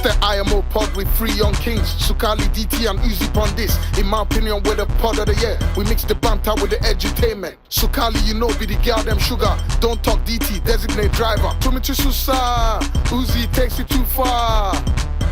It's the IMO pod with 3 young kings. Sukali, DT and Uzi on this. In my opinion, we're the pod of the year. We mix the banter with the edutainment. Sukali, you know, be the girl them sugar. Don't talk DT, designate driver. Tumi Susa, Uzi takes it too far.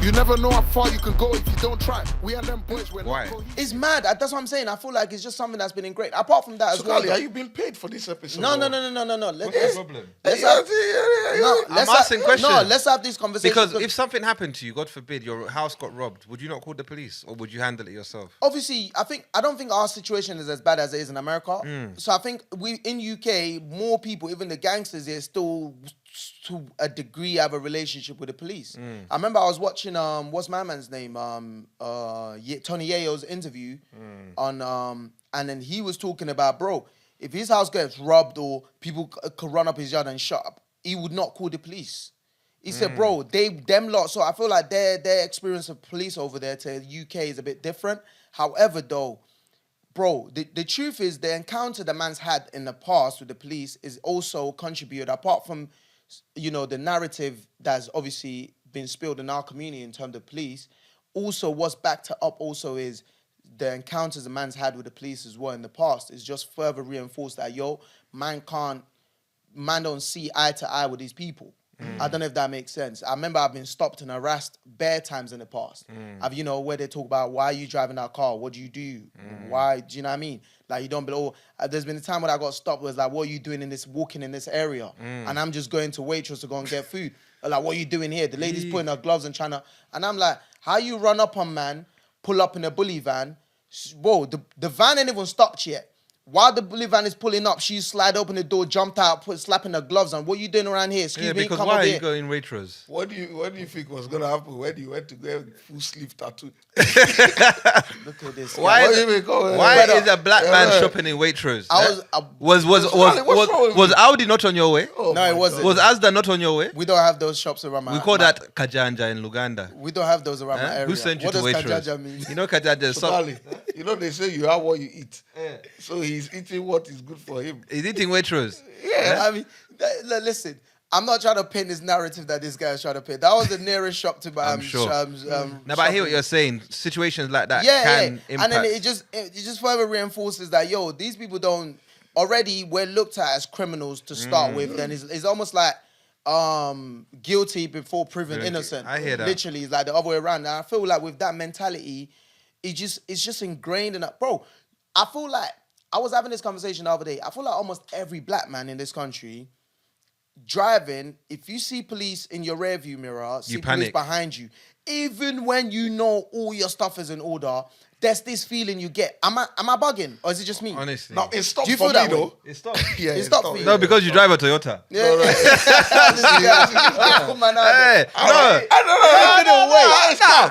You never know how far you can go if you don't try. We and them boys, we're not cohesive. It's mad. That's what I'm saying. I feel like it's just something that's been ingrained. Apart from that as well. Are you being paid for this episode? No. What's the problem? I'm asking questions. No, let's have these conversations. Because if something happened to you, God forbid, your house got robbed, would you not call the police or would you handle it yourself? Obviously, I don't think our situation is as bad as it is in America. So I think we in UK, more people, even the gangsters here, still to a degree have a relationship with the police. I remember I was watching what's my man's name? Tony Yayo's interview on and then he was talking about, bro, if his house gets robbed or people could run up his yard and shut up, he would not call the police. He said, bro, them lot. So I feel like their experience of police over there to the UK is a bit different. However, though, bro, the truth is the encounter the man's had in the past with the police is also contributed, apart from, you know, the narrative that's obviously been spilled in our community in terms of police. Also, what's backed up also is the encounters the man's had with the police as well in the past is just further reinforced that, man don't see eye to eye with these people. I don't know if that makes sense. I remember I've been stopped and harassed bare times in the past. Where they talk about, why are you driving that car? What do you do? Why, do you know what I mean? Like, you don't belong. There's been a time when I got stopped was like, what are you doing walking in this area? And I'm just going to Waitrose to go and get food. Like, what are you doing here? The lady's putting her gloves and trying to, and I'm like, how you run up on man, pull up in a bully van? Whoa, the van ain't even stopped yet. While the bully van is pulling up, she slide open the door, jumped out, slapping her gloves on. What are you doing around here? Excuse me, because come why up are here. you going Waitrose? What do you think was gonna happen when you went to get full sleeve tattoo? Look at this. Why is a black man shopping in Waitrose? Was Audi not on your way? No, it wasn't. Was Asda not on your way? We don't have those shops around my We call that Kajanja in Luganda. We don't have those around my area. Who sent you what to does Waitrose? Kajaja mean? You know Kajanja. So, you know they say you have what you eat. So he's eating what is good for him. He's eating Waitrose. Yeah, I mean, listen, I'm not trying to paint this narrative that this guy is trying to paint. That was the nearest shop to my. I'm sure. Now, but I hear what you're saying. Situations like that can impact. And then it just further reinforces that, these people don't, already we're looked at as criminals to start with. Then it's almost like guilty before proven innocent. I hear that. Literally, it's like the other way around. And I feel like with that mentality, it's just ingrained in that. Bro, I feel like, I was having this conversation the other day. I feel like almost every black man in this country driving, if you see police in your rearview mirror, see police behind you, even when you know all your stuff is in order, there's this feeling you get. Am I bugging? Or is it just me? Honestly. No, it stopped Do you for feel me that though. way? It stopped. Yeah, It stopped for you. No, because you drive a Toyota. Yeah. No.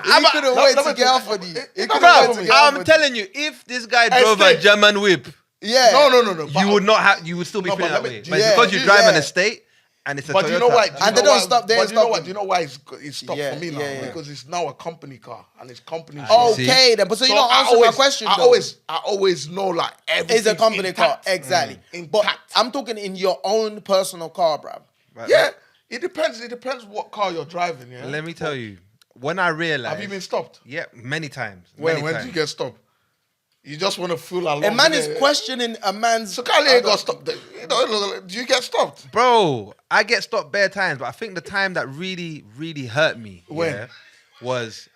He couldn't wait to get off on you. I'm telling you, if this guy drove a German whip, No. you would not have. You would still be feeling that way. But because you drive an estate and it's a Toyota. But you know why? And they don't stop. But you know what? Do you know why it's stopped for me now? Yeah. Because it's now a company car and it's company. Okay, then. But so you don't answer my question. I always know like everything. It's a company car, exactly. But Intact. I'm talking in your own personal car, bruv. Right, Yeah, it depends. It depends what car you're driving. Yeah. Let me tell you, when I realized, Have you been stopped? Yeah, many times. When did you get stopped? You just want to feel along. A man is questioning a man's. So Kali ain't got stopped. You know, do you get stopped? Bro, I get stopped bare times, but I think the time that really, really hurt me was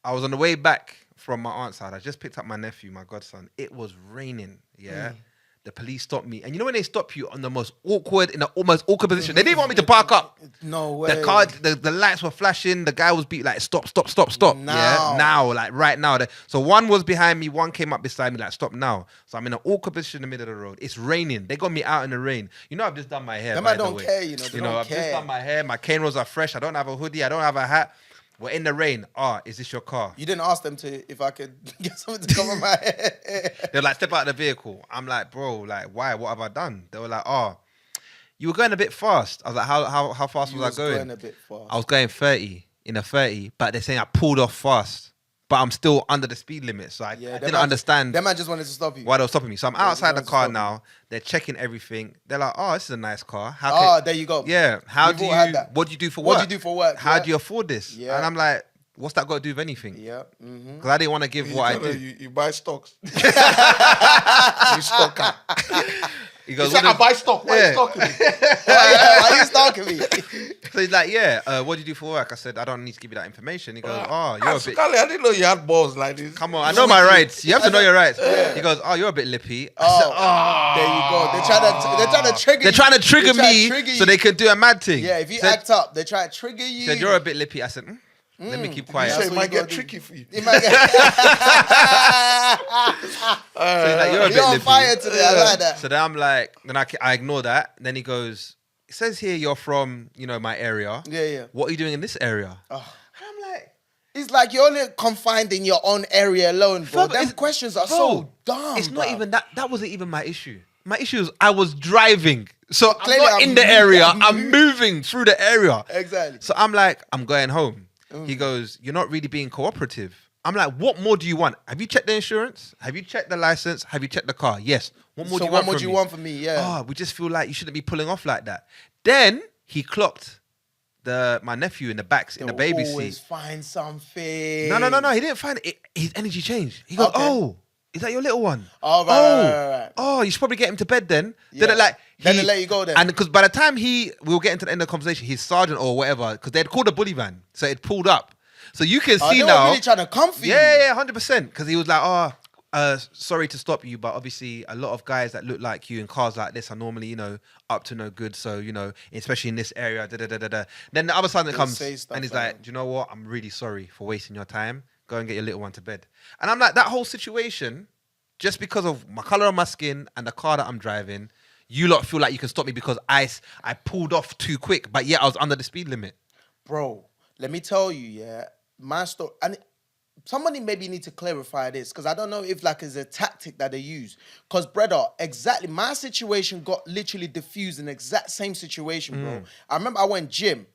I was on the way back from my aunt's house. I just picked up my nephew, my godson. It was raining, The police stopped me. And you know when they stop you on the most awkward, in the almost awkward position? They didn't want me to park up. No way. The car, the lights were flashing. The guy was like, stop. Now, like right now. So one was behind me, one came up beside me, like, stop now. So I'm in an awkward position in the middle of the road. It's raining. They got me out in the rain. You know, I've just done my hair. Them I don't care, you know. They don't I've care. just done my hair. My cane rolls are fresh. I don't have a hoodie. I don't have a hat. We're in the rain. Is this your car? You didn't ask them if I could get something to cover my hair. They're like, step out of the vehicle. I'm like, bro, like, why? What have I done? They were like, you were going a bit fast. I was like, how fast was I going? A bit fast. I was going 30 in a 30, but they're saying I pulled off fast. but I'm still under the speed limit. So I didn't understand. That man just wanted to stop you. Why they were stopping me. So I'm outside the car now. They're checking everything. They're like, oh, this is a nice car. There you go. Yeah. What do you do for work? What do you do for work? How do you afford this? Yeah. And I'm like, what's that got to do with anything? Yeah. Because I didn't want to give what I do. You buy stocks. You stocker. He goes, I buy stock. Why are you stalking me? Why are you stalking me? So he's like, what do you do for work? I said, I don't need to give you that information. He goes, you're a bit... Scully, I didn't know you had balls like this. Come on, I know my rights. You have to know your rights. He goes, you're a bit lippy. I said, there you go. They're trying to trigger you. They're trying to trigger me so they can do a mad thing. Yeah, if you act up, they try to trigger you. He said, you're a bit lippy. I said, let me keep quiet. So it might get tricky for you. It might get... So he's like, you're a bit on lippy. fire today. I like that. So then I'm like, I ignore that. Then he goes, it says here you're from, my area. Yeah. What are you doing in this area? And I'm like, it's like you're only confined in your own area alone, bro. Them questions are so dumb. It's not even that. That wasn't even my issue. My issue is I was driving. So Clearly, I'm not in the area. I'm moving through the area. Exactly. So I'm like, I'm going home. He goes, you're not really being cooperative. I'm like, what more do you want? Have you checked the insurance? Have you checked the license? Have you checked the car? Yes. What more do you want from me? So what more do you want from me? Yeah. We just feel like you shouldn't be pulling off like that. Then he clocked my nephew in the back in the baby seat. Always find something. No. He didn't find it. His energy changed. He goes, is that your little one? Oh, right. Oh, you should probably get him to bed then. Yeah. Then they let you go then. And because by the time we were getting to the end of the conversation, his sergeant or whatever, because they'd called a bully van, so it pulled up. So you can see they now. were really trying to comfort you. Yeah, 100%. Because he was like, sorry to stop you, but obviously a lot of guys that look like you in cars like this are normally, up to no good. So, especially in this area, da-da-da-da-da. Then the other sergeant comes and he's like, do you know what? I'm really sorry for wasting your time. Go and get your little one to bed. And I'm like, that whole situation, just because of my color of my skin and the car that I'm driving, you lot feel like you can stop me because I pulled off too quick, but I was under the speed limit. Bro, let me tell you, my story, and somebody maybe need to clarify this, because I don't know if it's a tactic that they use. Because, brother, exactly, my situation got literally diffused in the exact same situation, bro. I remember I went gym,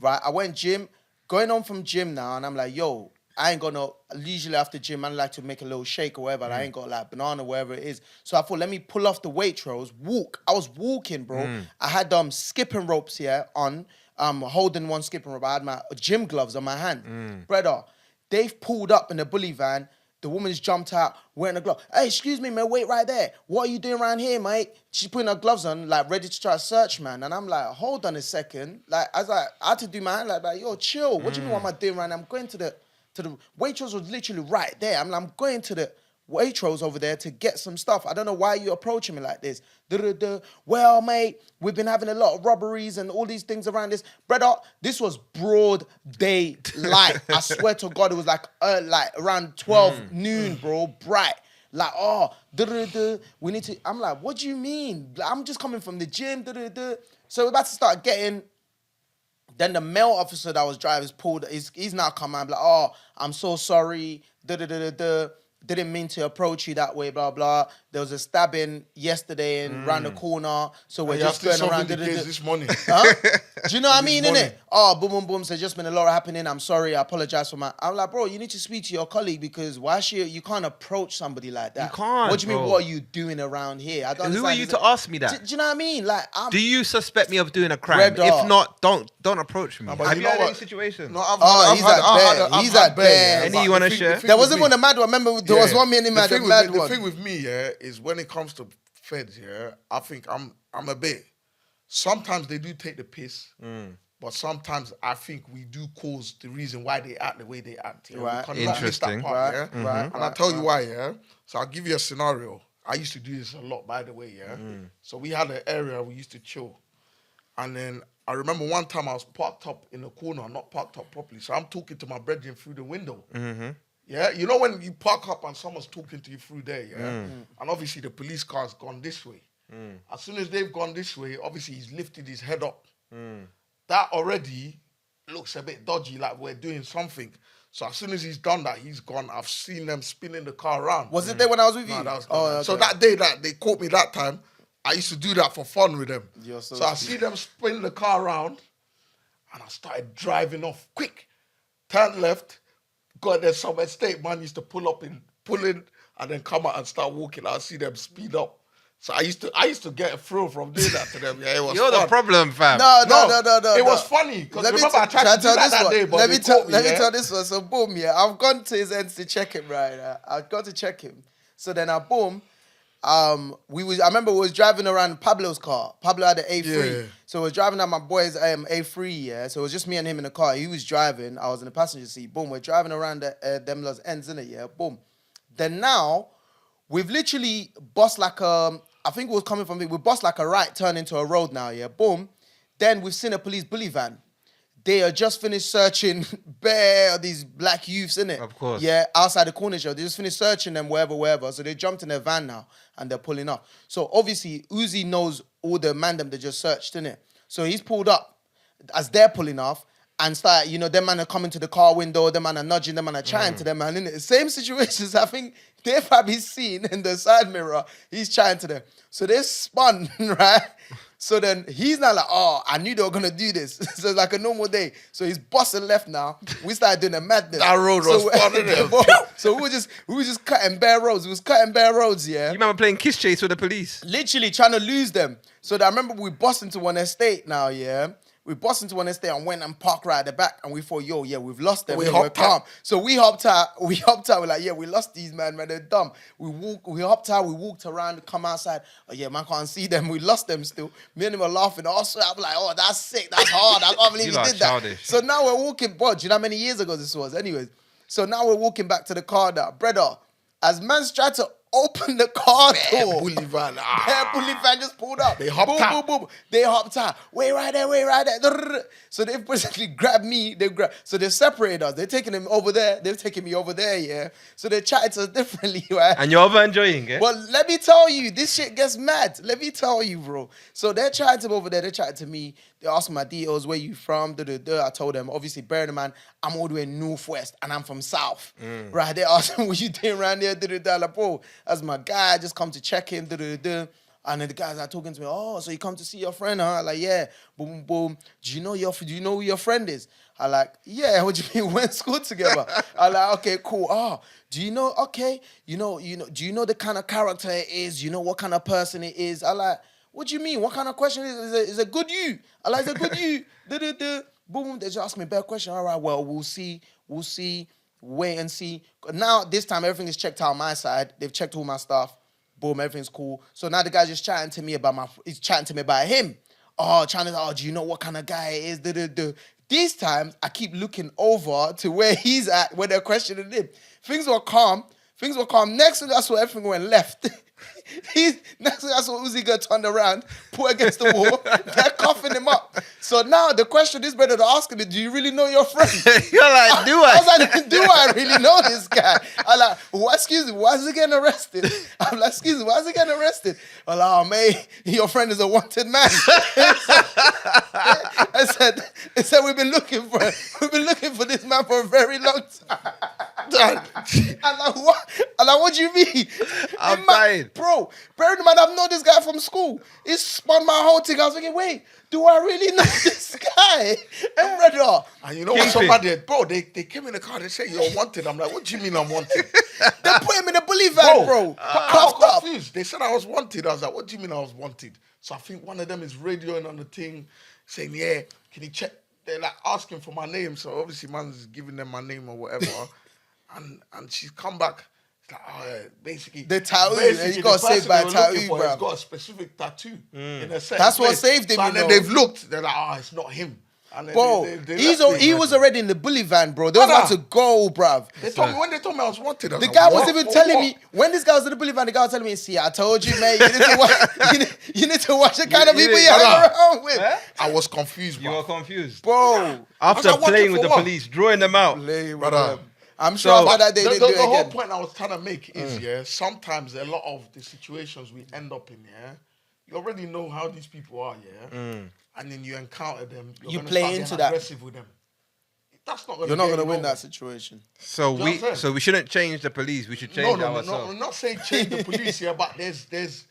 right? I went gym, going on from gym now, and I'm like, yo, I ain't gonna, usually after gym, I like to make a little shake or whatever. I ain't got banana, whatever it is. So I thought, let me pull off the weight throws, walk. I was walking, bro. I had skipping ropes here on, holding one skipping rope. I had my gym gloves on my hand. Brother, they've pulled up in the bully van. The woman's jumped out, wearing a glove. Hey, excuse me, man, wait right there. What are you doing around here, mate? She's putting her gloves on, ready to try to search, man. And I'm like, hold on a second. I had to do my hand like, yo, chill. What do you mean, what am I doing right now? I'm going to the Waitrose was literally right there. I'm going to the Waitrose over there to get some stuff. I don't know why you're approaching me like this. Well, mate, we've been having a lot of robberies and all these things around this. Brother, this was broad daylight. I swear to God, it was around 12 noon, bro. Bright. We need to... I'm like, what do you mean? I'm just coming from the gym. So we're about to start getting... Then the male officer that was driving pulled. He's now come out like, I'm so sorry. Didn't mean to approach you that way. Blah blah. There was a stabbing yesterday and round the corner. So we're just going around. This morning. Huh? Do you know what I mean? Innit? Boom boom boom. So there's just been a lot happening. I'm sorry. I apologize for my. I'm like, bro, you need to speak to your colleague because you can't approach somebody like that. You can't. What do you mean? What are you doing around here? I don't Who are you to ask me that? Do you know what I mean? Do you suspect me of doing a crime? If not, don't approach me. Have you had any situation? No, I've had bad. Any you want to share? There wasn't one a mad one. Remember, there was one minute mad. The thing with me, is when it comes to feds, I think I'm a bit. Sometimes they do take the piss, but sometimes I think we do cause the reason why they act the way they act. Right. Interesting. Right. And I'll tell you why. So I'll give you a scenario. I used to do this a lot, by the way. So we had an area we used to chill, and then I remember one time I was parked up in the corner, not parked up properly. So I'm talking to my brethren through the window. Yeah, you know when you park up and someone's talking to you through there, and obviously the police car's gone this way. As soon as they've gone this way, obviously he's lifted his head up. That already looks a bit dodgy, like we're doing something. So as soon as he's done that, he's gone. I've seen them spinning the car around. Was it there when I was with you? No, that was okay. So that day that they caught me that time, I used to do that for fun with them. So I see them spin the car around, and I started driving off quick. Turn left, got there's some estate man used to pull in, and then come out and start walking. I'll see them speed up. So I used to get a thrill from doing that to them. Yeah, it was You're fun. the problem, fam. No. It was funny because remember I tried to do that that day, but let they me tell caught me, yeah? tell this one. So boom, yeah, I've gone to his ends to check him, right? I've got to check him. So then boom, I remember we was driving around Pablo's car. Pablo had an A3. Yeah. So we was driving at my boy's A3, yeah. So it was just me and him in the car. He was driving, I was in the passenger seat. Boom, we're driving around them los ends, innit, yeah? Boom. Then now, we've literally bust like I think it was coming from, we bust like a right turn into a road now, yeah? Boom. Then we've seen a police bully van. They are just finished searching bare these black youths, innit? Of course. Yeah, outside the corner show. They just finished searching them wherever. So they jumped in their van now and they're pulling up. So obviously, Uzi knows all the man them they just searched, innit? So he's pulled up as they're pulling off and start, them man are coming to the car window, them man are nudging, them man are chatting to them, man, innit? Same situations, I think they've probably seen in the side mirror, he's chatting to them. So they spun, right? So then he's now like, oh, I knew they were gonna do this. So it's like a normal day. So he's busting left now. We started doing a madness. That road was fun, innit? So we were just cutting bare roads. We was cutting bare roads, yeah. You remember playing kiss chase with the police? Literally trying to lose them. So I remember we bust into one estate now, yeah. We bust into one estate and went and parked right at the back, and we thought, yo, yeah, we've lost them. We We're hopped calm. out. So we hopped out. We're like, yeah, we lost these man, they're dumb. We hopped out. We walked around, come outside. Oh yeah, man, can't see them. We lost them still. Me and him were laughing. Also, I'm like, oh, that's sick. That's hard. I can't believe You he lot did that. childish. So now we're walking. Bro, do you know how many years ago this was? Anyways, so now we're walking back to the car now, brother. As man's tried to open the car door. Bully van. Bare bully van just pulled up. They hopped boom, out. Boom, boom. They hopped out. Wait right there. So they basically grabbed me. So they separated us. They're taking him over there. They're taking me over there, yeah. So they chatted to us differently, right? And you're over enjoying it? Well, let me tell you, this shit gets mad. Let me tell you, bro. So they're chatting to him over there. They're chatting to me. They asked my details, where you from? I told them, obviously, bearing in mind, I'm all the way in Northwest and I'm from South. Right? They asked me, what you doing around there? Like, bro, that's my guy. I just come to check him. And then the guys are talking to me, oh, so you come to see your friend, huh? Like, yeah. Boom, boom. Do you know who your friend is? I like, yeah, what do you mean? We went to school together. I like, okay, cool. Oh, do you know, okay, do you know the kind of character it is? You know what kind of person it is? I like, what do you mean? What kind of question is it good you? I like, is it good you? Boom, they just ask me a better question. All right, well, we'll see. Wait and see. Now, this time, everything is checked out on my side. They've checked all my stuff. Boom, everything's cool. So now the guy's just chatting to me about him. Do you know what kind of guy it is? These times, I keep looking over to where he's at, where they're questioning him. Things were calm. Next thing, that's where everything went left. Next thing, that's what Uzi got turned around, put against the wall. They're coughing him up. So now the question is better to ask him, do you really know your friend? You're like, do I? I was like, do I really know this guy? I'm like, excuse me, why is he getting arrested? I'm like, excuse me, why is he getting arrested? I'm like, oh, mate, your friend is a wanted man. I said, we've been looking for this man for a very long time. I'm like, what? I'm like, what do you mean? I'm dying. Bro, bear in mind, I've known this guy from school. It spun my whole thing. I was thinking, wait, do I really know this guy? And brother. And you know what somebody, bro, they came in the car, they say you're wanted. I'm like, what do you mean I'm wanted? They put him in a bully van, bro. I was confused. They said I was wanted. I was like, what do you mean I was wanted? So I think one of them is radioing on the thing, saying, yeah, can you check? They're like asking for my name. So obviously man's giving them my name or whatever. and she's come back. It's like, basically. The tattoo, he got saved by a tattoo, bro. He's got a specific tattoo in a certain That's what place. saved him, So, and then they've looked. They're like, it's not him. And then bro, he was already in the bully van, bro. They was about to go, bruv. When they told me I was wanted, I was The like, guy what? was even telling me, when this guy was in the bully van, the guy was telling me, see, I told you, mate, you need to watch the kind of people you hang around with. I was confused, You bro. were confused. Bro. After like, playing watching with for the what? police, drawing them out. Brother. I'm sure after that they the didn't do it whole again. point I was trying to make is, sometimes a lot of the situations we end up in, you already know how these people are, and then you encounter them, You gonna play start into getting that. aggressive with them. That's not gonna You're not going to get win you that situation. So You know what I'm saying? we shouldn't change the police. We should change ourselves. No, I'm not saying change the police, but there's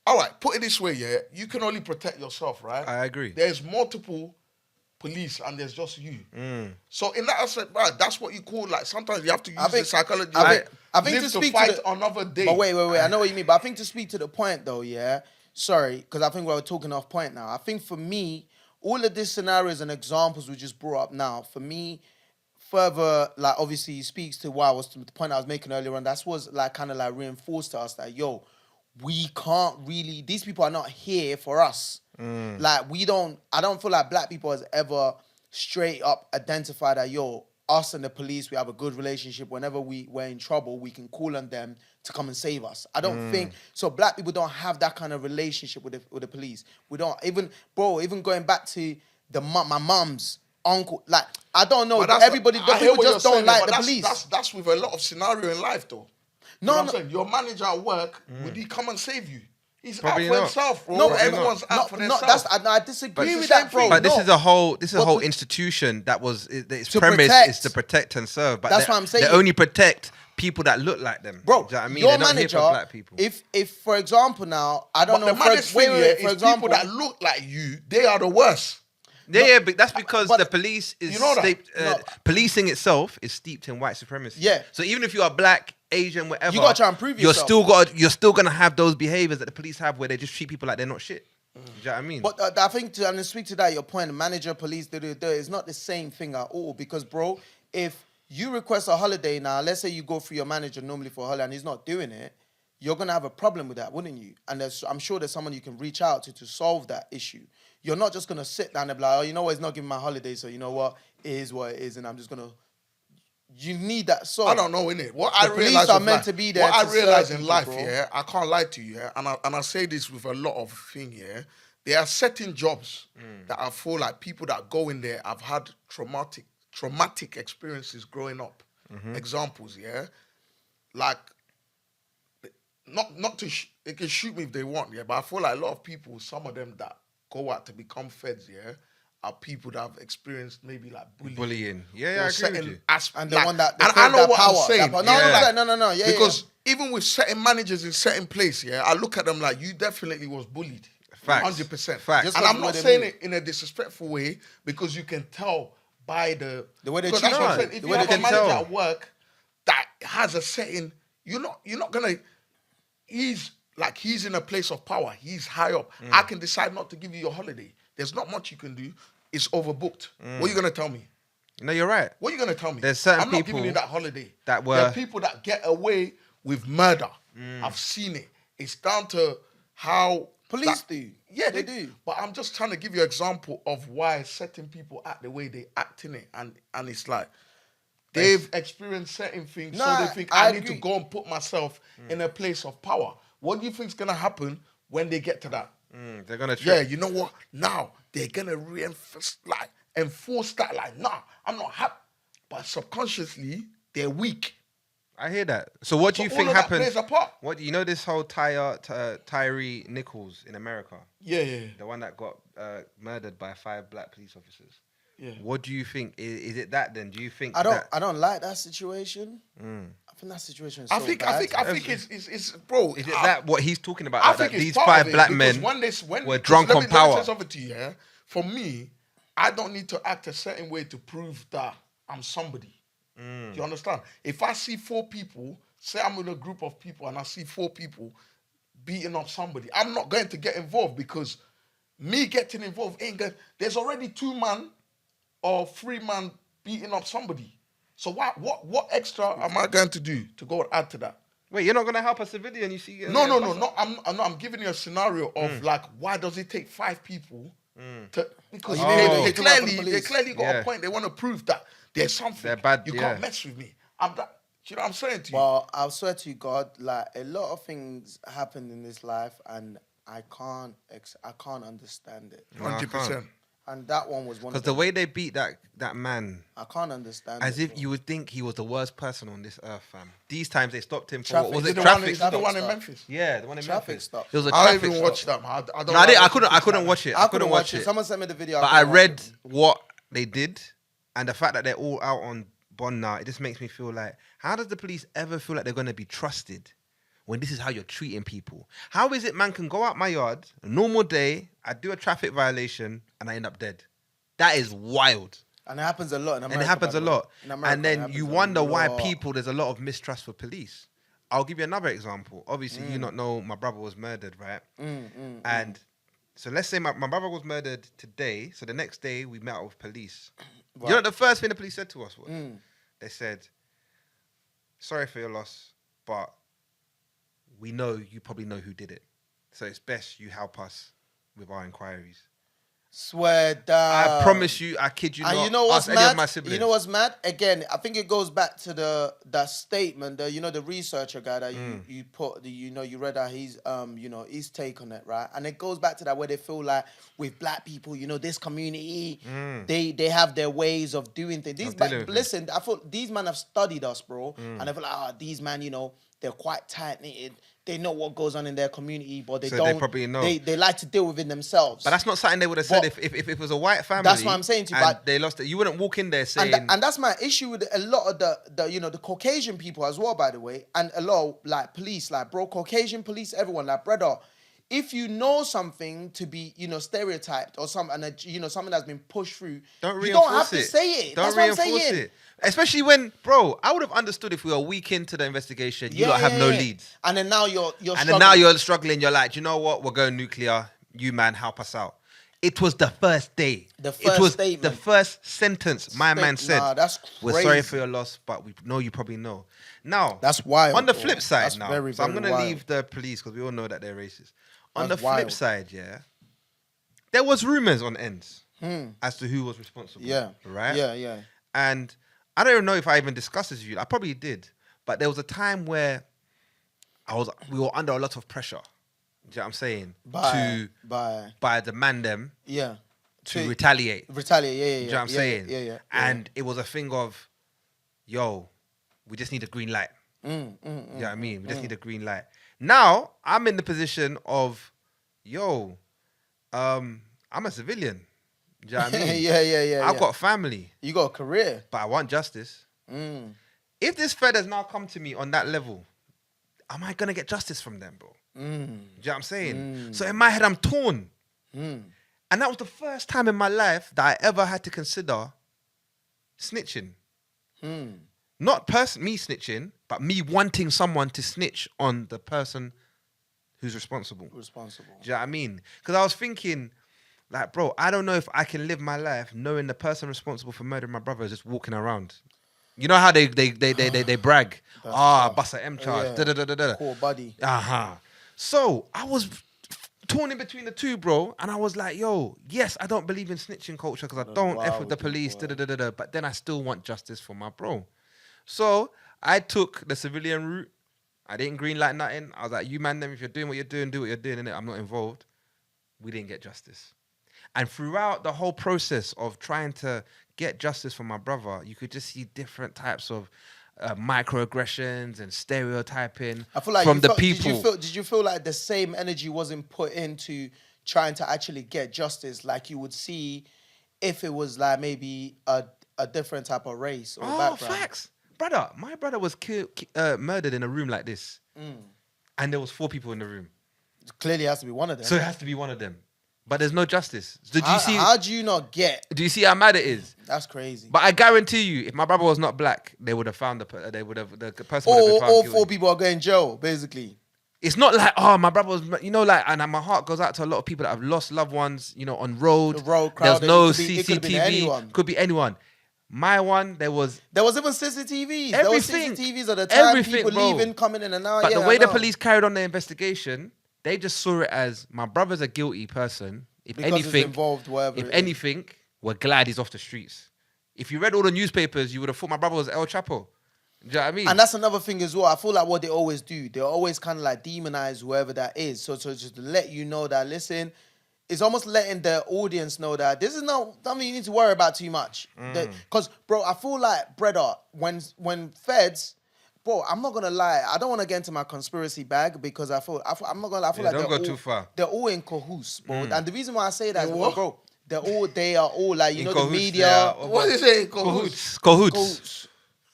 all right, put it this way, you can only protect yourself, right? I agree. There's multiple police and there's just you. So in that aspect, right, that's what you call like. Sometimes you have to use the psychology. I think live to speak fight to another day. But wait. I know what you mean. But I think to speak to the point though, yeah. Sorry, because I think we're talking off point now. I think for me, all of these scenarios and examples we just brought up now, for me, further, like obviously it speaks to what I was the point I was making earlier on. That was like kind of like reinforced to us that yo, we can't really. These people are not here for us. Like I don't feel like black people has ever straight up identified that yo, us and the police, we have a good relationship. Whenever we're in trouble, we can call on them to come and save us. I don't think so. Black people don't have that kind of relationship with the police. We don't even going back to my mum's uncle. Like I don't know. Everybody, the people just don't like the police. That's with a lot of scenario in life, though. No, I'm saying your manager at work, would he come and save you? He's Probably out for not. himself, bro. No, but Everyone's out for themselves. I disagree with the same that, bro. thing. But No. this is a whole But- institution that was its To premise protect. is to protect and serve. But That's what I'm saying. They only protect people that look like them. Bro, Do you know what I mean? your They're not here manager, for black people. if for example now, I don't But know, the maddest thing here for is example, people that look like you, they are the worst. Yeah, but that's because but- the police is You know that? policing itself is steeped in white supremacy. Yeah. So even if you are black, Asian, whatever, You gotta try and prove yourself. You're still gonna have those behaviors that the police have, where they just treat people like they're not shit. Do you know what I mean? But I think to speak to that, your point, manager, police, it's not the same thing at all. Because, bro, if you request a holiday now, let's say you go through your manager normally for a holiday and he's not doing it, you're gonna have a problem with that, wouldn't you? And I'm sure there's someone you can reach out to solve that issue. You're not just gonna sit down and be like, oh, you know what, he's not giving my holiday, so you know what, it is what it is, and I'm just gonna. You need that solved. I don't know, innit? What The I police realize are in meant life- to be there What to I realize serve in people, life, bro. yeah, I can't lie to you, yeah, and I say this with a lot of thing, yeah. There are certain jobs that I feel like people that go in there have had traumatic experiences growing up. Examples, yeah, like not to they can shoot me if they want, yeah, but I feel like a lot of people, some of them that go out to become feds, yeah, are people that have experienced maybe like bullying. Yeah, or I agree with certain you. And the one that and I know that what power, I'm saying. that power. No, Yeah. no, yeah, Because even with certain managers in certain place, yeah, I look at them like you definitely was bullied. Facts. 100%. Facts. Just And 'cause I'm the way not they saying move. it in a disrespectful way because you can tell by the way they because treat that's what I'm you. saying. If The you way have they a can manager tell. at work that has a setting, you're not gonna. He's in a place of power. He's high up. I can decide not to give you your holiday. There's not much you can do. It's overbooked. What are you gonna tell me? No, you're right. What are you gonna tell me? There's certain I'm not people giving you that holiday. that There are were- people that get away with murder. I've seen it. It's down to how Police do. Yeah, They do. But I'm just trying to give you an example of why certain people act the way they act in it, and it's like they've experienced certain things, so Nah, they think I I need to agree. go and put myself in a place of power. What do you think's gonna happen when they get to that? They're gonna Yeah, trip. you know what? Now they're gonna enforce that. Like, nah, I'm not happy. But subconsciously, they're weak. I hear that. So what do So you all think of that happened? plays a part. What you know this whole Tyree Nichols in America, Yeah. the one that got murdered by 5 black police officers. Yeah. What do you think? Is it that then? Do you think I that? don't like that situation. I think that situation is so I think bad. it's bro. Is it that what he's talking about? I like, think that it's these part 5 of it, black because men when were because drunk let on me power. say something to you, yeah? For me, I don't need to act a certain way to prove that I'm somebody. Do you understand? If I see 4 people, say I'm in a group of people and I see 4 people beating up somebody, I'm not going to get involved because me getting involved ain't going. There's already 2 man or 3 man beating up somebody. So what extra am I going to do to go and add to that? Wait, you're not gonna help a civilian? You see? No. I'm giving you a scenario of like, why does it take 5 people to? Because you mean they they talk about the clearly police? got Yeah. a point. They want to prove that there's something. They're bad, You yeah. can't mess with me. I'm that. You know what I'm saying to you? Well, I swear to you, God, like a lot of things happen in this life, and I can't understand it. 100%. And that one was one Because of the them. way they beat that man, I can't understand. as it, if bro. you would think he was the worst person on this earth, fam. These times they stopped him for Traffic. what was Is it? it Traffic. the stop. one in Memphis? Yeah, the one in Traffic Memphis. stop. It was a I traffic didn't even stop. watch that, man. I don't No, I, like didn't, I watching couldn't. I things couldn't like watch it. I couldn't watch it. Someone sent me the video. But I couldn't watch read it. what they did, and the fact that they're all out on bond now, it just makes me feel like, how does the police ever feel like they're going to be trusted when this is how you're treating people? How is it man can go out my yard, a normal day, I do a traffic violation, and I end up dead? That is wild. And it happens a lot in America. And it happens by a the way. lot. In America, And it then happens you a wonder why lot. there's a lot of mistrust for police. I'll give you another example. Obviously, you not know my brother was murdered, right? And so let's say my brother was murdered today. So the next day we met up with police. Right. You know what the first thing the police said to us was? They said, sorry for your loss, but we know you probably know who did it. So it's best you help us with our inquiries. Swear down. I promise you, I kid you And not. you know what's ask any of mad? my siblings. You know what's mad? Again, I think it goes back to that statement. The researcher guy that you put. You read out his his take on it, right? And it goes back to that where they feel like with black people, this community, they have their ways of doing things. Listen, I thought these men have studied us, bro, and I feel like these men, they're quite tight knitted. They know what goes on in their community, but they don't. They probably know. They like to deal with it themselves. But that's not something they would have said if it was a white family. That's what I'm saying to you. And they lost it. You wouldn't walk in there saying. And that's my issue with a lot of the Caucasian people as well, by the way, and a lot of, like police, like bro, Caucasian police, everyone, like brother. If you know something to be, stereotyped or something, and something that's been pushed through, you don't have to say it. That's what I'm saying. It. Especially when, bro, I would have understood if we were a week into the investigation, you don't have no leads. And then now you're and struggling. then now you're struggling. You're like, you know what? We're going nuclear. You man, help us out. It was the first day. The first statement. The first sentence my man said. Nah, that's crazy. We're sorry for your loss, but we know you probably know. Now, that's wild. On the flip side, that's now, very, so I'm very going to wild. leave the police because we all know that they're racist. On That's the flip wild. side, yeah, there was rumors on ends as to who was responsible. Yeah. Right? Yeah. And I don't even know if I even discussed this with you. I probably did. But there was a time where we were under a lot of pressure. Do you know what I'm saying? By the man them. Yeah. To retaliate. Retaliate, yeah. Do you know what I'm saying? Yeah. And it was a thing of, yo, we just need a green light. You know what I mean? We just need a green light. Now, I'm in the position of, yo, I'm a civilian. Do you know what I mean? Yeah. I've got a family. You got a career. But I want justice. If this Fed has now come to me on that level, am I going to get justice from them, bro? Do you know what I'm saying? So in my head, I'm torn. And that was the first time in my life that I ever had to consider snitching. Not me snitching, but me wanting someone to snitch on the person who's responsible. Do you know what I mean? Because I was thinking, like, bro, I don't know if I can live my life knowing the person responsible for murdering my brother is just walking around. You know how they brag? Bust a M charge. Yeah. Cool buddy. So I was torn in between the two, bro. And I was like, yo, yes, I don't believe in snitching culture because I don't F with the police. But then I still want justice for my bro. So I took the civilian route. I didn't green light nothing. I was like, you man, them, if you're doing what you're doing, do what you're doing, innit? I'm not involved. We didn't get justice. And throughout the whole process of trying to get justice for my brother, you could just see different types of microaggressions and stereotyping I feel like from the people. Did you feel like the same energy wasn't put into trying to actually get justice like you would see if it was like maybe a different type of race or background? Facts. Brother, my brother was murdered in a room like this. And there was 4 people in the room. It clearly has to be one of them. So it has to be one of them. But there's no justice. So How do you not get? Do you see how mad it is? That's crazy. But I guarantee you, if my brother was not black, they would have found the person. Would have been found All guilty. 4 people are going to jail, basically. It's not like, my brother was, and my heart goes out to a lot of people that have lost loved ones, on road. The road There's crowd. no It could have been anyone. CCTV. Could be anyone. My one, there was even CCTVs. Everything. There was CCTVs at the time. Everything, people bro. leaving, coming in and out. But the way the police carried on their investigation, they just saw it as my brother's a guilty person. If anything, we're glad he's off the streets. If you read all the newspapers, you would have thought my brother was El Chapo. Do you know what I mean? And that's another thing as well. I feel like what they always do, they always kind of like demonize whoever that is. So just to let you know that, listen, it's almost letting the audience know that this is not something you need to worry about too much. Because, bro, I feel like, brother, when feds... Bro, I'm not gonna lie. I don't want to get into my conspiracy bag because I'm not gonna lie. I feel like don't go too far. They're all in cahoots, bro. And the reason why I say that is because, bro, they are all like, the media. What is it? Cahoots.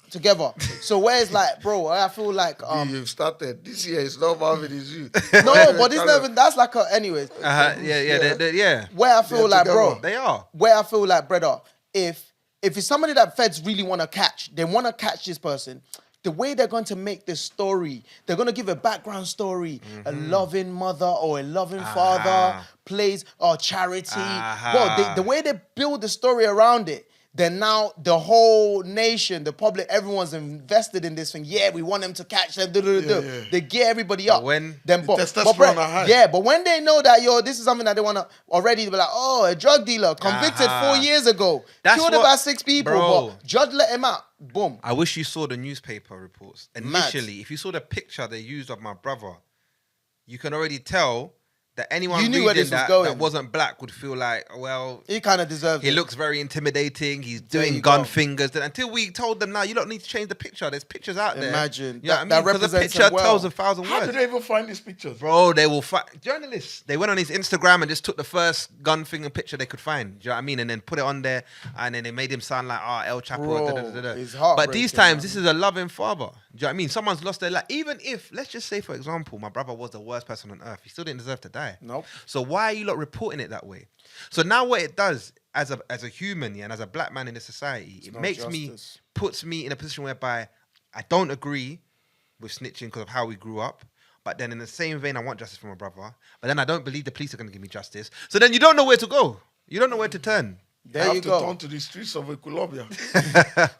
together. So where it's like, bro, I feel like You've started. This year it's not Marvin, it's you. no, but it's never. That's like a anyways. Yeah. Where I feel like, bro, together. They are. where I feel like, brother, if it's somebody that feds really want to catch, they want to catch this person. The way they're going to make this story, they're going to give a background story. A loving mother or a loving father plays or charity. Bro, the way they build the story around it, then now the whole nation, the public, everyone's invested in this thing. Yeah, we want them to catch them. Yeah. They get everybody up. when then, the testosterone are high. yeah, but when they know that, this is something that they want to already be like, oh, a drug dealer convicted 4 years ago, That's killed what- about 6 people, Bro. but judge let him out. Boom. I wish you saw the newspaper reports. Initially, if you saw the picture they used of my brother, you can already tell that anyone You knew where reading this was that, going. that wasn't black would feel like, well, He kind of deserved he it. looks very intimidating. He's There doing you gun go. fingers. Until we told them, now you don't need to change the picture. There's pictures out there. Imagine. You know That what I mean? Because the represents picture him well. tells 1,000 How words. did they even find these pictures? Bro, they will find journalists. They went on his Instagram and just took the first gun finger picture they could find. Do you know what I mean? And then put it on there, and then they made him sound like El Chapo. Bro, But it's these heartbreaking, times, man. this is a loving father. Do you know what I mean? Someone's lost their life. Even if, let's just say, for example, my brother was the worst person on earth, he still didn't deserve to die. Nope. So why are you lot reporting it that way? So now what it does as a human, and as a black man in this society, it no makes justice. puts me in a position whereby I don't agree with snitching because of how we grew up. But then in the same vein, I want justice for my brother. But then I don't believe the police are going to give me justice. So then you don't know where to go. You don't know where to turn. There You you have to go. turn to the streets of Colombia.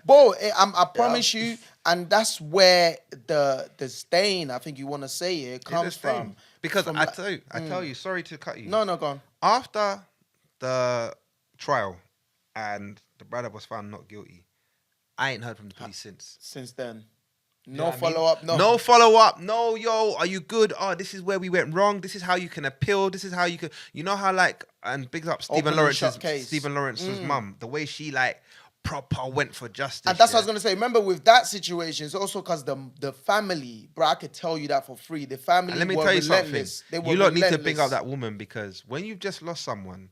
Bro, I promise you, and that's where the stain, I think you want to say it, comes from. Because From I like- tell you, sorry to cut you. No, go on. After the trial and the brother was found not guilty, I ain't heard from the police since. Since then. You No know what I mean? follow-up, No follow up. No, yo, are you good? Oh, this is where we went wrong. This is how you can appeal. This is how you can. You know how and bigs up Open and shut Stephen case. Lawrence's mum, the way she proper went for justice. And that's what I was gonna say. Remember, with that situation, it's also because the family, bro. I could tell you that for free. The family And let me were tell you something. relentless. They were You lot need to big relentless. up that woman, because when you've just lost someone,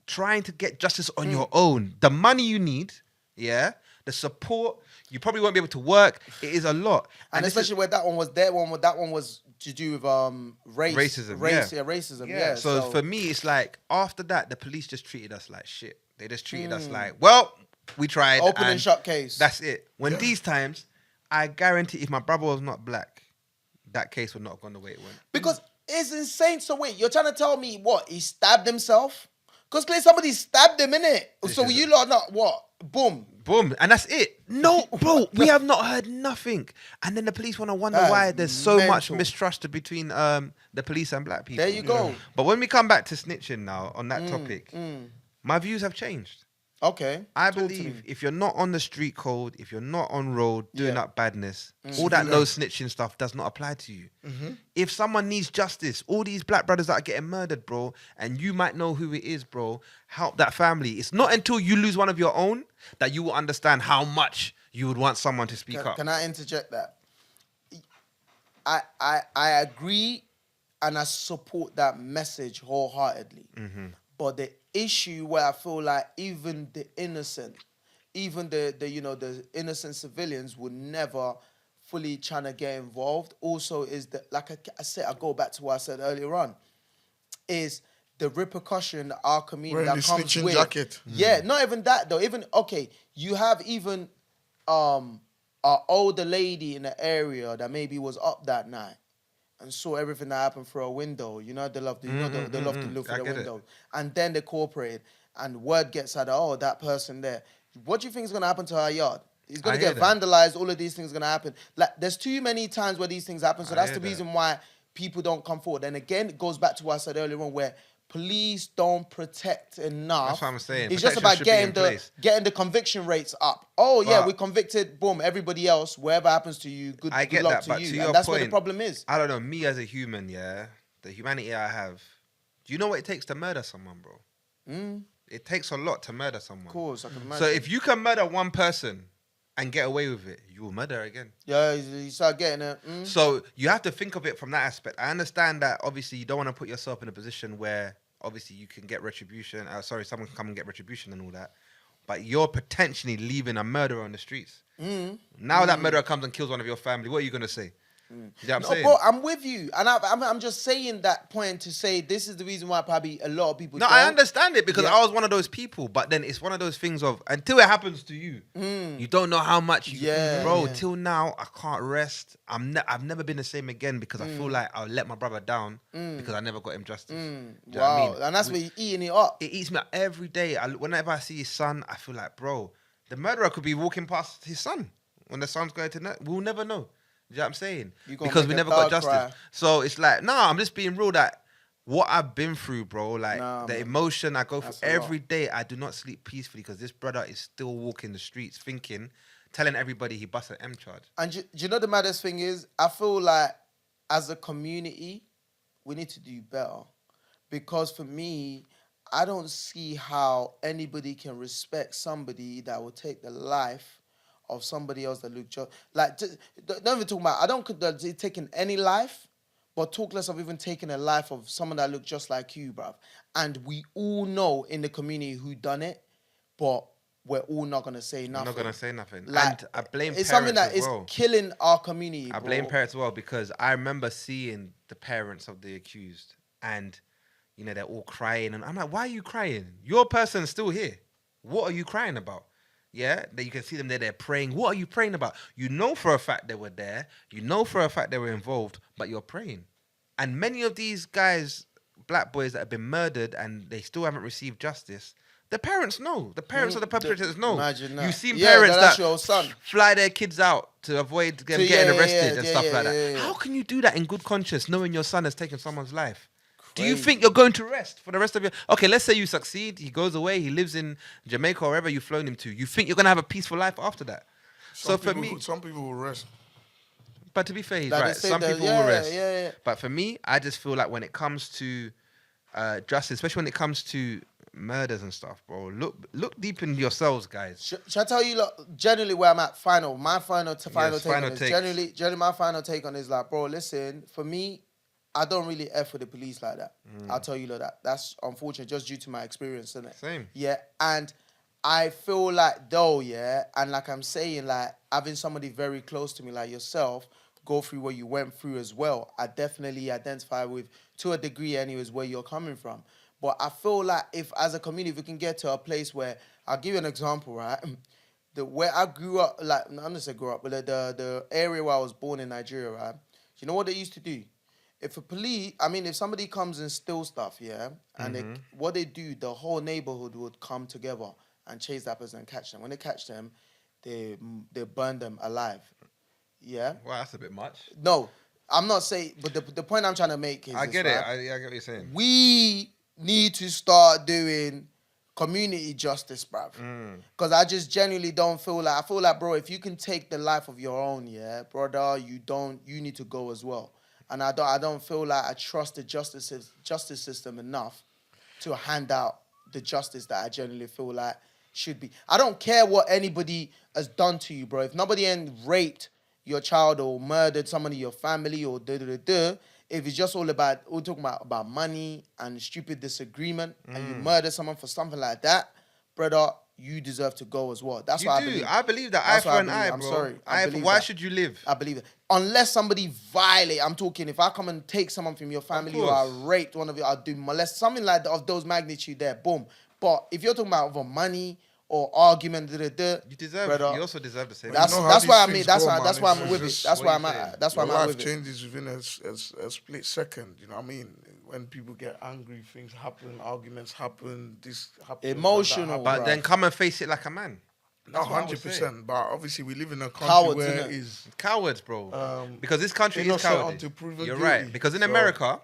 trying to get justice on your own, the money you need, the support, you probably won't be able to work. It is a lot, And this is- especially where that one was, that one was to do with Racism, racism. Yeah. So for me, it's like after that, the police just treated us like shit. They just treated us like, well, we tried. Open and shut case. That's it. When these times, I guarantee if my brother was not black, that case would not have gone the way it went. Because it's insane. So wait, you're trying to tell me what? He stabbed himself? Because clearly somebody stabbed him, innit? So is you lot not what? Boom. Boom, and that's it. No, bro, we have not heard nothing. And then the police want to wonder That's why there's so much mental. mistrust between the police and black people. There you go. But when we come back to snitching now on that topic, my views have changed. Okay. I Talk to believe me. if you're not on the street code, if you're not on road doing Yeah. that badness, all that no snitching stuff does not apply to you. If someone needs justice, all these black brothers that are getting murdered, bro, and you might know who it is, bro, help that family. It's not until you lose one of your own that you will understand how much you would want someone to speak up. Can I interject that? I agree and I support that message wholeheartedly. But the issue where I feel like even the innocent, even the innocent civilians would never fully trying to get involved. Also, is that, like I said, I go back to what I said earlier on, is the repercussion that our community Wearing that the comes snitching with. jacket. Yeah, not even that though. Even okay, you have even an older lady in the area that maybe was up that night and saw everything that happened through a window. You know, they love to, they love to look I through the get it. window. And then they cooperated and word gets out, oh, that person there. What do you think is going to happen to our yard? He's going I to get hear that. vandalized. All of these things are going to happen. Like, there's too many times where these things happen. So I that's hear the that. reason why people don't come forward. And again, it goes back to what I said earlier on, where police don't protect enough. That's what I'm saying. It's just Protection about should be in place. getting the conviction rates up. Oh yeah, But- we convicted. Boom. Everybody else, whatever happens to you, good, I good get luck that, to but you. to your And that's where the point, problem is. I don't know, me as a human, the humanity I have, do you know what it takes to murder someone, bro? It takes a lot to murder someone. Of course, I can imagine. So if you can murder one person and get away with it, you will murder again. yeah, you start getting it. So you have to think of it from that aspect. I understand that obviously you don't want to put yourself in a position where obviously you can get retribution. Someone can come and get retribution and all that. but you're potentially leaving a murderer on the streets. Now that murderer comes and kills one of your family, what are you gonna say? You know what I'm saying? Bro, I'm with you, and I'm just saying that point to say this is the reason why probably a lot of people. No, don't. I understand it because Yeah. I was one of those people, but then it's one of those things of until it happens to you, you don't know how much you, bro. Yeah. Till now, I can't rest. I've never been the same again because I feel like I'll let my brother down because I never got him justice. Do you know what I mean? And that's where you're eating it up. It eats me up every day. Whenever I see his son, I feel like, bro, the murderer could be walking past his son when the son's going to. We'll never know. You know what I'm saying? Because we never got justice. So it's like, I'm just being real that what I've been through, bro, like the emotion I go through every day, I do not sleep peacefully because this brother is still walking the streets telling everybody he busted an M charge. And do you know the maddest thing is? I feel like as a community, we need to do better. Because for me, I don't see how anybody can respect somebody that will take the life of somebody else that look just like. Don't even talk about. I don't consider taking any life, but talk less of even taking a life of someone that look just like you, bruv. And we all know in the community who done it, but we're all not gonna say nothing. I'm not gonna say nothing. Like, and I blame it's parents something that as is well. killing our community. I bro. blame parents as well because I remember seeing the parents of the accused and, they're all crying. And I'm like, why are you crying? Your person's still here. What are you crying about? Yeah, that you can see them there, they're praying. What are you praying about? You know for a fact they were there. You know for a fact they were involved, but you're praying. And many of these guys, black boys that have been murdered and they still haven't received justice, the parents know. The parents of the perpetrators know. Imagine that. You've seen Yeah, parents that's that your son. fly their kids out to avoid them So, getting yeah, arrested yeah, and yeah, stuff yeah, like that. yeah, yeah. How can you do that in good conscience knowing your son has taken someone's life? Do you Crazy. think you're going to rest for the rest of your... Okay, let's say you succeed. He goes away. He lives in Jamaica or wherever you've flown him to. You think you're going to have a peaceful life after that? Some people will rest. But to be fair, he's Like they right. say Some that- people yeah, will rest. yeah. But for me, I just feel like when it comes to justice, especially when it comes to murders and stuff, bro, look deep in yourselves, guys. Shall I tell you, look, generally where I'm at, my final take final on this. takes. Generally, my final take on is like, bro, listen, for me, I don't really F with the police like that. I'll tell you like that. That's unfortunate just due to my experience, isn't it? Same. Yeah, and I feel like though, yeah, and like I'm saying, like having somebody very close to me like yourself go through what you went through as well, I definitely identify with, to a degree anyways, where you're coming from. But I feel like if, as a community, if we can get to a place where, I'll give you an example, right? Where I grew up, like, I'm not say grew up, but the area where I was born in Nigeria, right? You know what they used to do? If somebody comes and steals stuff, yeah, and what they do, the whole neighborhood would come together and chase that person and catch them. When they catch them, they burn them alive. Yeah? Well, that's a bit much. No, I'm not saying, but the point I'm trying to make is I this, get it. right? I get what you're saying. We need to start doing community justice, bruv. Because I just genuinely don't feel like, I feel like, bro, if you can take the life of your own, yeah, brother, you need to go as well. And I don't feel like I trust the justice system enough to hand out the justice that I generally feel like should be. I don't care what anybody has done to you, bro. If nobody raped your child or murdered somebody in your family or if it's just all about, we're talking about money and stupid disagreement and you murder someone for something like that, brother, you deserve to go as well. That's what I believe. I believe that eye That's what for I an believe. eye, I'm bro. sorry. Why should you live? I believe it. Unless somebody violate, I'm talking, if I come and take someone from your family or I course. raped one of you, I'll do molest, something like that of those magnitude there, boom. But if you're talking about over money or argument, You deserve. brother, You also deserve the same. that's You know how that's these why I things mean, that's go, why man. that's why I'm It's with it. just That's what why you I'm saying. at. That's why Your I'm at life with it. changes within a split second. You know what I mean? When people get angry, things happen, arguments happen, this happens. Emotional, But bruv. then come and face it like a man. No, That's what I would say. 100%. But obviously, we live in a country Cowards, where innit? is Cowards, bro. Because this country is innocent cowardly. until proven You're guilty. right. Because in So- America,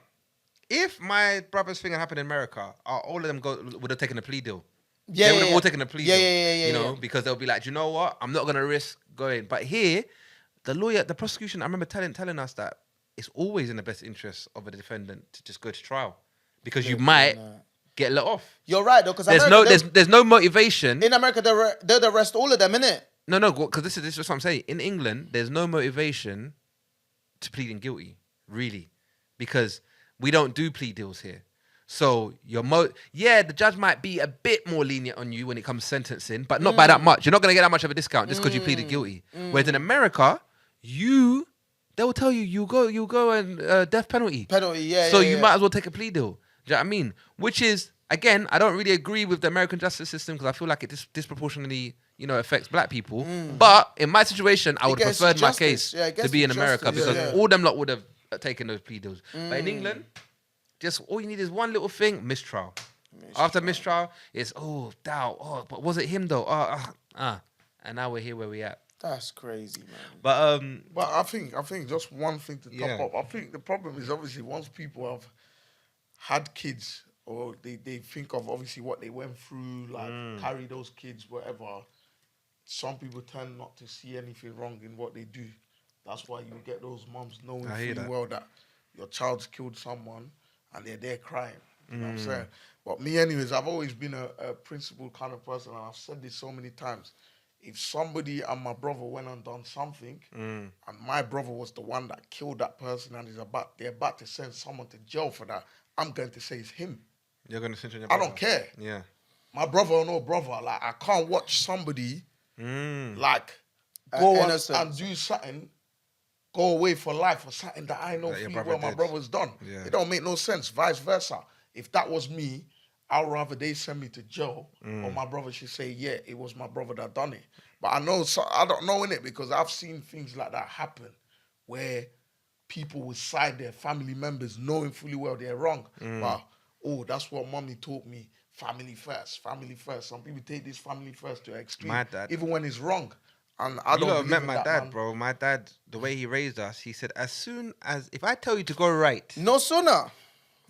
if my brother's thing had happened in America, all of them would have taken a plea deal. Yeah, They would yeah, have all yeah. taken a plea Yeah, deal. yeah, You know, yeah. because they'll be like, "Do you know what? I'm not gonna risk going." But here, the prosecution, I remember telling us that it's always in the best interest of a defendant to just go to trial, because you might get let off. You're right though, because There's no motivation. in America they'll arrest all of them, innit? No, because this is what I'm saying. In England, there's no motivation to pleading guilty, really, because we don't do plea deals here. So the judge might be a bit more lenient on you when it comes to sentencing, but not by that much. You're not gonna get that much of a discount just because you pleaded guilty. Whereas in America, they will tell you go and death penalty. So you might as well take a plea deal. Do you know what I mean? Which is, again, I don't really agree with the American justice system because I feel like it disproportionately, affects black people. But in my situation, I would have preferred my case to be in America because all them lot would have taken those plea deals. But in England, just all you need is one little thing: mistrial. After mistrial, it's doubt. Oh, but was it him though? And now we're here where we at. That's crazy, man. But I think just one thing to top up. I think the problem is obviously once people have had kids or they think of obviously what they went through, like carry those kids, whatever. Some people tend not to see anything wrong in what they do. That's why you get those moms knowing fully well that your child's killed someone and they're there crying. You know what I'm saying? But me anyways, I've always been a principled kind of person, and I've said this so many times. If somebody and my brother went and done something, and my brother was the one that killed that person and they're about to send someone to jail for that, I'm going to say it's him. You're going to snitch on your I brother? don't care. Yeah. My brother or no brother, like I can't watch somebody like go and do something, go away for life for something that I know what my brother's done. Yeah. It don't make no sense. Vice versa. If that was me, I'd rather they send me to jail or my brother should say, yeah, it was my brother that done it. But I don't know in it because I've seen things like that happen where people will side their family members knowing fully well they're wrong. But, that's what mommy taught me. Family first, family first. Some people take this family first to extreme. My dad. Even when it's wrong. And I don't have met my that, dad, man. bro. My dad, the way he raised us, he said, if I tell you to go right. No sooner.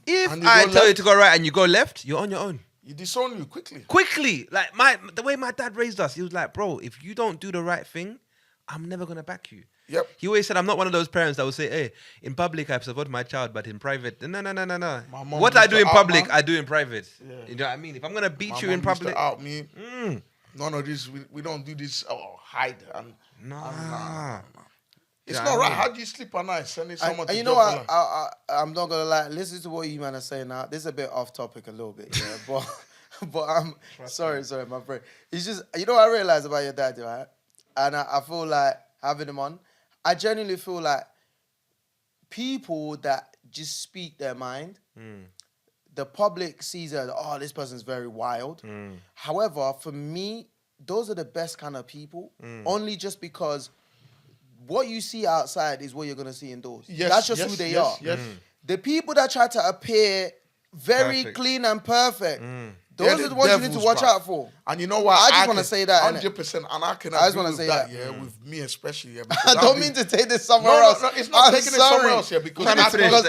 If I tell you to go right and you go left, you're on your own. You disown you quickly. Quickly. Like the way my dad raised us, he was like, bro, if you don't do the right thing, I'm never going to back you. Yep. He always said, I'm not one of those parents that will say, hey, in public, I support my child, but in private, no. What I do in public, I do in private. Yeah. You know what I mean? If I'm going to beat you in public. Out me. None of this. We don't do this. Hide. Nah. It's not right. How do you sleep at night sending someone to you know what? I'm not going to lie. Listen to what you man are saying now. This is a bit off topic a little bit, yeah. but I'm sorry, my friend. It's just, you know what I realized about your dad, right? And I feel like having him on, I genuinely feel like people that just speak their mind, the public sees it as, this person's very wild. However, for me, those are the best kind of people, only just because what you see outside is what you're going to see indoors. That's just who they are. Yes. The people that try to appear very clean and perfect, those are the ones you need to watch out for. And you know what? I just want to say that. 100%. And I can agree with that, with me especially. Yeah, I don't mean to take this somewhere else. No, it's not taking it somewhere else here because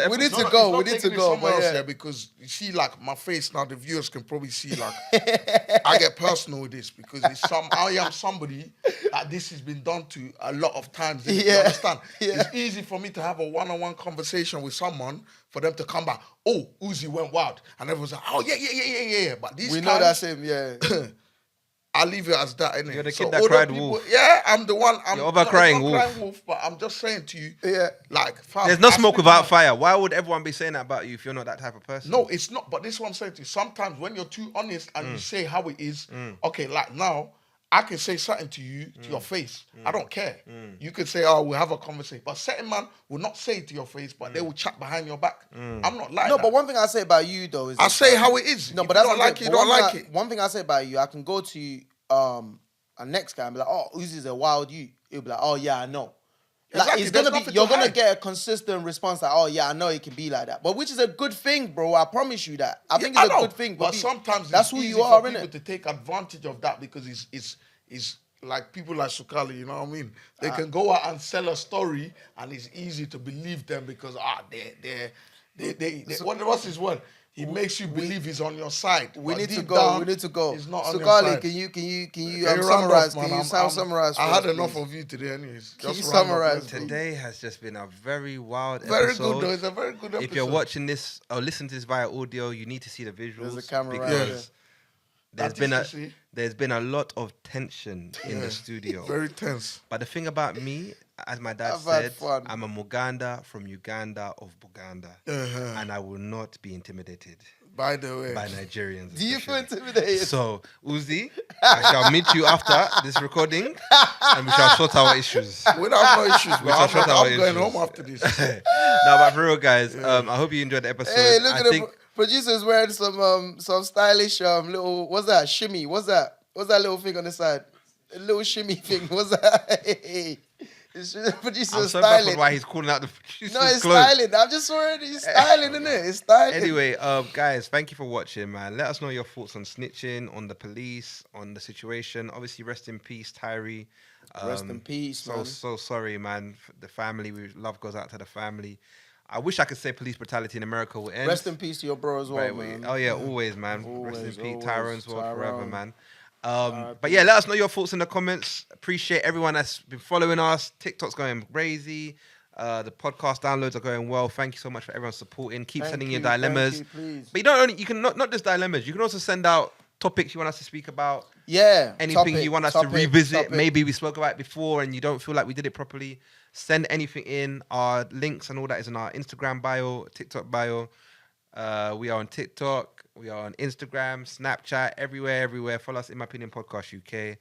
we need to go. We need to go. Somewhere else here because you see, like my face now, the viewers can probably see, like I get personal with this because I am somebody that this has been done to a lot of times. You understand? It's easy for me to have a one-on-one conversation with someone for them to come back. Oh, Uzi went wild, and everyone's like, oh yeah. But these know that's him, yeah. I'll leave it as that, innit? You're the kid that cried wolf. Yeah, I'm the one. You're over crying wolf. But I'm just saying to you, like, there's no smoke without fire. Why would everyone be saying that about you if you're not that type of person? No, it's not. But this is what I'm saying to you. Sometimes when you're too honest and you say how it is, okay, like now, I can say something to you, to your face. I don't care. You could say, we'll have a conversation. But certain man will not say it to your face, but they will chat behind your back. I'm not like that. No, but one thing I say about you, though, is... I say how it is. No, but that's not like it, you don't like it. One thing I say about you, I can go to a next guy and be like, Uzi's a wild you. He'll be like, yeah, I know. Like, exactly. You're gonna get a consistent response like, I know it can be like that. But which is a good thing, bro. I promise you that. I think it's a good thing. But sometimes that's who you are, innit? People to take advantage of that because it's like people like Sukali, you know what I mean? They can go out and sell a story and it's easy to believe them because what's his word? He makes you believe he's on your side. We need to go. He's not on your Sukali, side. can you summarize? Can you summarize? I had enough of you today, anyways. Can you summarize? Today has just been a very wild very episode. Good, though. It's a very good episode. If you're watching this or listening to this via audio, you need to see the visuals. There's a camera because there's been a lot of tension in the studio. Very tense. But the thing about me, as my dad said, I'm a Muganda from Uganda of Buganda. And I will not be intimidated. By the way. by Nigerians. Do you feel especially. intimidated? So, Uzi, I shall meet you after this recording and we shall sort our issues. We don't have no issues, bro. shall sort our I'm going issues. home after this. No, but for real, guys, I hope you enjoyed the episode. Hey, look I at the producer's wearing some stylish little, what's that, shimmy? What's that little thing on the side? A little shimmy thing. What's that? Hey. It's the producer's I'm so styling. baffled why he's calling out the producer's No, it's clothes. styling. I'm just already styling, innit? It's styling. Anyway, guys, thank you for watching, man. Let us know your thoughts on snitching, on the police, on the situation. Obviously, rest in peace, Tyree. Rest in peace, man. So sorry, man. The family, love goes out to the family. I wish I could say police brutality in America will end. Rest in peace to your bro as well, Right, man. oh yeah, always, man. Always, Rest in peace, always. Tyrone's world forever, Tyrone. man. But yeah, let us know your thoughts in the comments. Appreciate everyone that's been following us. TikTok's going crazy. The podcast downloads are going well. Thank you so much for everyone supporting. Keep sending your dilemmas. Please. But you don't only, you can not just dilemmas. You can also send out topics you want us to speak about. Yeah. Anything you want us to revisit. topic. Maybe we spoke about it before and you don't feel like we did it properly. Send anything in. Our links and all that is in our Instagram bio, TikTok bio. We are on TikTok. We are on Instagram, Snapchat, everywhere. Follow us, In My Opinion Podcast UK.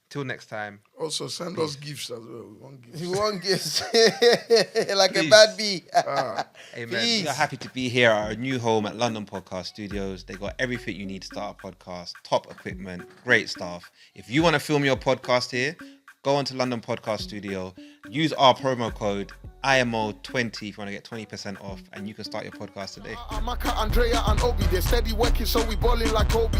Till next time. Also, send us gifts as well. We want gifts. You want gifts like Please. a bad bee. Amen. Peace. We are happy to be here at our new home at London Podcast Studios. They got everything you need to start a podcast, top equipment, great staff. If you want to film your podcast here, go on to London Podcast Studio. Use our promo code IMO20 if you want to get 20% off, and you can start your podcast today. Amaka, Andrea, and Obi, they steady working, so we balling like Kobe.